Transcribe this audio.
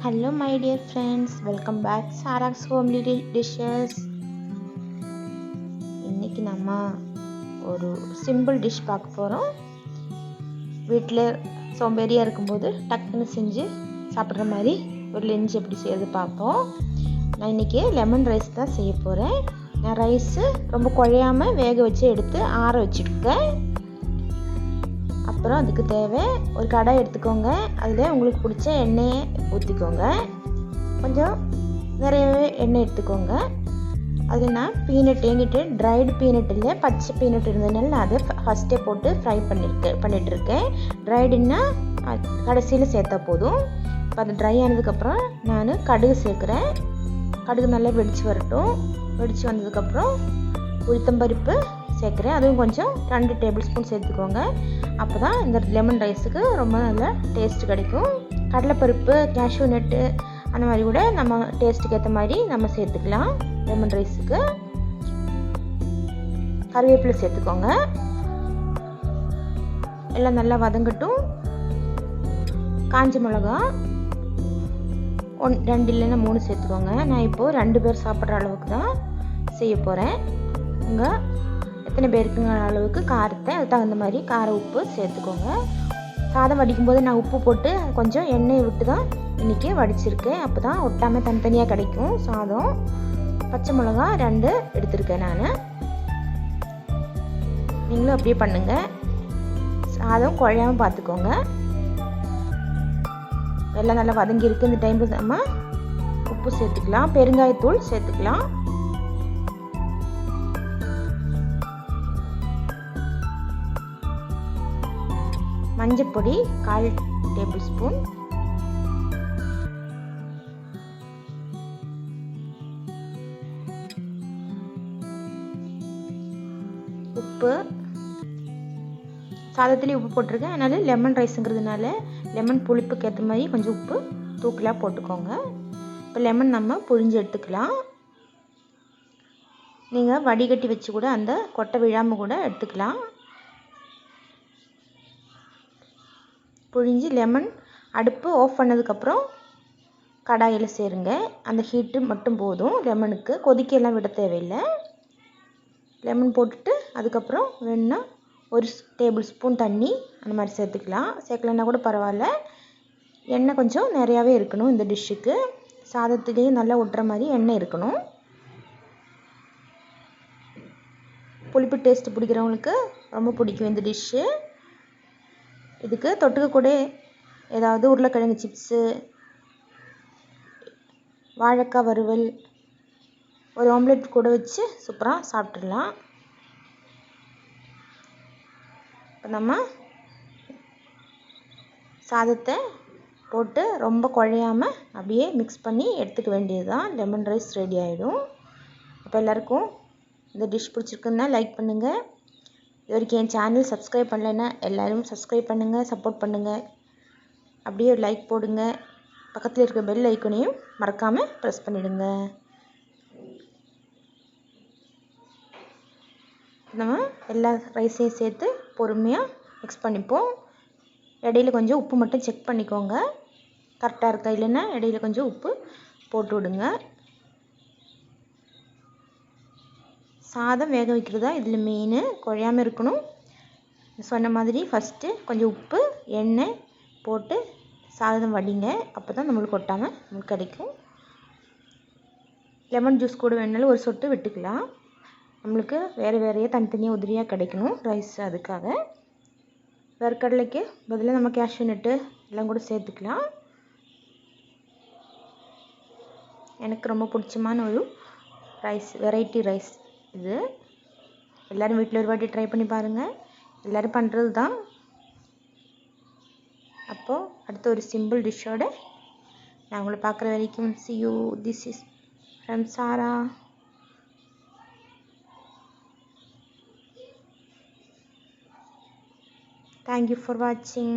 Hello my dear friends, welcome back Sarah's Homely Dishes. இன்னைக்கு நம்ம ஒரு சிம்பிள் டிஷ் பார்க்க போகிறோம். வீட்டில் சோம்பேறியாக இருக்கும்போது டக்குன்னு செஞ்சு சாப்பிட்ற மாதிரி ஒரு லஞ்ச் எப்படி செய்யறது பார்ப்போம். நான் இன்றைக்கி லெமன் ரைஸ் தான் செய்ய போகிறேன். நான் ரைஸு ரொம்ப குழையாமல் வேக வச்சு எடுத்து ஆற வச்சுருக்கேன். அப்புறம் அதுக்கு தேவை ஒரு கடாய் எடுத்துக்கோங்க. அதில் உங்களுக்கு பிடிச்ச எண்ணெயை ஊற்றிக்கோங்க. கொஞ்சம் நிறையவே எண்ணெய் எடுத்துக்கோங்க. அதில் நான் பீனட் என்கிட்ட ட்ரைடு பீனட் இல்லை, பச்சை பீனட் இருந்ததுனால நான் அதை ஃபஸ்ட்டே போட்டு ஃப்ரை பண்ணிகிட்ருக்கேன். ட்ரைடுன்னா கடைசியில் சேர்த்தா போதும். இப்போ அது ட்ரை ஆனதுக்கப்புறம் நான் கடுகு சேர்க்குறேன். கடுகு நல்லா வெடித்து வரட்டும். வெடித்து வந்ததுக்கப்புறம் உளுத்தம்பருப்பு சேர்க்குறேன். அதுவும் கொஞ்சம் 2 டேபிள் ஸ்பூன் சேர்த்துக்கோங்க. அப்போ தான் இந்த லெமன் ரைஸுக்கு ரொம்ப நல்ல டேஸ்ட் கிடைக்கும். கடலைப்பருப்பு, கேஷ்யூ நட்டு அந்த மாதிரி கூட நம்ம டேஸ்ட்டுக்கு ஏற்ற மாதிரி நம்ம சேர்த்துக்கலாம். லெமன் ரைஸுக்கு கருவேப்பிலை சேர்த்துக்கோங்க. எல்லாம் நல்லா வதங்கட்டும். காஞ்ச மிளகா 2 இல்லைன்னா 3 சேர்த்துக்கோங்க. நான் இப்போது 2 பேர் சாப்பிட்ற அளவுக்கு தான் செய்ய போகிறேன். உங்கள் எத்தனை பேருக்குங்கிற அளவுக்கு காரத்தை அதுக்கு தகுந்த மாதிரி கார உப்பு சேர்த்துக்கோங்க. சாதம் வடிக்கும்போது நான் உப்பு போட்டு கொஞ்சம் எண்ணெயை விட்டு தான் இன்றைக்கி வடிச்சிருக்கேன். அப்போ தான் ஒட்டாமல் தனித்தனியாக கிடைக்கும் சாதம். பச்சை மிளகா 2 எடுத்திருக்கேன் நான். நீங்களும் அப்படியே பண்ணுங்கள். சாதம் குழையாமல் பார்த்துக்கோங்க. எல்லாம் நல்லா வதங்கியிருக்கு. இந்த டைமில் நம்ம உப்பு சேர்த்துக்கலாம், பெருங்காயத்தூள் சேர்த்துக்கலாம். மஞ்சப்பொடி 1/4 டேபிள் ஸ்பூன், உப்பு சாதத்துலேயே உப்பு போட்டிருக்கேன். அதனால் லெமன் ரைஸுங்கிறதுனால லெமன் புளிப்புக்கு ஏற்ற மாதிரி கொஞ்சம் உப்பு தூக்கலாக போட்டுக்கோங்க. இப்போ லெமன் நம்ம புழிஞ்சு எடுத்துக்கலாம். நீங்கள் வடிகட்டி வச்சு கூட அந்த கொட்டை விழாமல் கூட எடுத்துக்கலாம். புழிஞ்சு லெமன் அடுப்பு ஆஃப் பண்ணதுக்கப்புறம் கடாயில் சேருங்க. அந்த ஹீட்டு மட்டும் போதும். லெமனுக்கு கொதிக்கையெல்லாம் விட தேவையில்லை. லெமன் போட்டுட்டு அதுக்கப்புறம் வேணுன்னா 1 டேபிள் ஸ்பூன் தண்ணி அந்த மாதிரி சேர்த்துக்கலாம். சேர்க்கலைன்னா கூட பரவாயில்ல. எண்ணெய் கொஞ்சம் நிறையாவே இருக்கணும் இந்த டிஷ்ஷுக்கு. சாதத்துலேயே நல்லா ஒட்டுற மாதிரி எண்ணெய் இருக்கணும். புளிப்பு டேஸ்ட்டு பிடிக்கிறவங்களுக்கு ரொம்ப பிடிக்கும் இந்த டிஷ்ஷு. இதுக்கு தொட்டுக்க கூட ஏதாவது உருளைக்கிழங்கு சிப்ஸு, வாழைக்காய் வறுவல், ஒரு ஆம்லெட் கூட வச்சு சூப்பராக சாப்பிட்றலாம். இப்போ நம்ம சாதத்தை போட்டு ரொம்ப குழையாமல் அப்படியே மிக்ஸ் பண்ணி எடுத்துக்க வேண்டியது தான். லெமன் ரைஸ் ரெடி ஆகிடும். அப்போ எல்லாருக்கும் இந்த டிஷ் பிடிச்சிருக்குன்னா லைக் பண்ணுங்கள். இது வரைக்கும் என் சேனல் சப்ஸ்கிரைப் பண்ணலைன்னா எல்லோரும் சப்ஸ்கிரைப் பண்ணுங்கள், சப்போர்ட் பண்ணுங்கள். அப்படியே ஒரு லைக் போடுங்க. பக்கத்தில் இருக்க பெல் ஐக்கனையும் மறக்காமல் ப்ரெஸ் பண்ணிவிடுங்க. நம்ம எல்லா ரைஸையும் சேர்த்து பொறுமையாக மிக்ஸ் பண்ணிப்போம். இடையில கொஞ்சம் உப்பு மட்டும் செக் பண்ணிக்கோங்க, கரெக்டாக இருக்கா இல்லைன்னா இடையில கொஞ்சம் உப்பு போட்டு விடுங்க. சாதம் வேக வைக்கிறதா இதில் மெயின். குழையாமல் இருக்கணும். சொன்ன மாதிரி ஃபஸ்ட்டு கொஞ்சம் உப்பு, எண்ணெய் போட்டு சாதம் வடிங்க. அப்போ தான் நம்மளுக்கு ஒட்டாமல் நம்மளுக்கு கிடைக்கும். லெமன் ஜூஸ் கூட வேணாலும் ஒரு சொட்டு விட்டுக்கலாம். நம்மளுக்கு வேறையே தனித்தனியாக உதிரியாக கிடைக்கணும் ரைஸ். அதுக்காக வேர்க்கடலைக்கு பதிலாக நம்ம கேஷ்யூ நட்டு எல்லாம் கூட சேர்த்துக்கலாம். எனக்கு ரொம்ப பிடிச்சமான ஒரு ரைஸ், வெரைட்டி ரைஸ் இது. எல்லோரும் வீட்டில் ஒரு வாட்டி ட்ரை பண்ணி பாருங்கள். எல்லோரும் பண்ணுறது தான். அப்போது அடுத்த ஒரு சிம்பிள் டிஷ்ஷோடு நான் உங்களை பார்க்குற வரைக்கும் see you. This is from Sarah. Thank you for watching.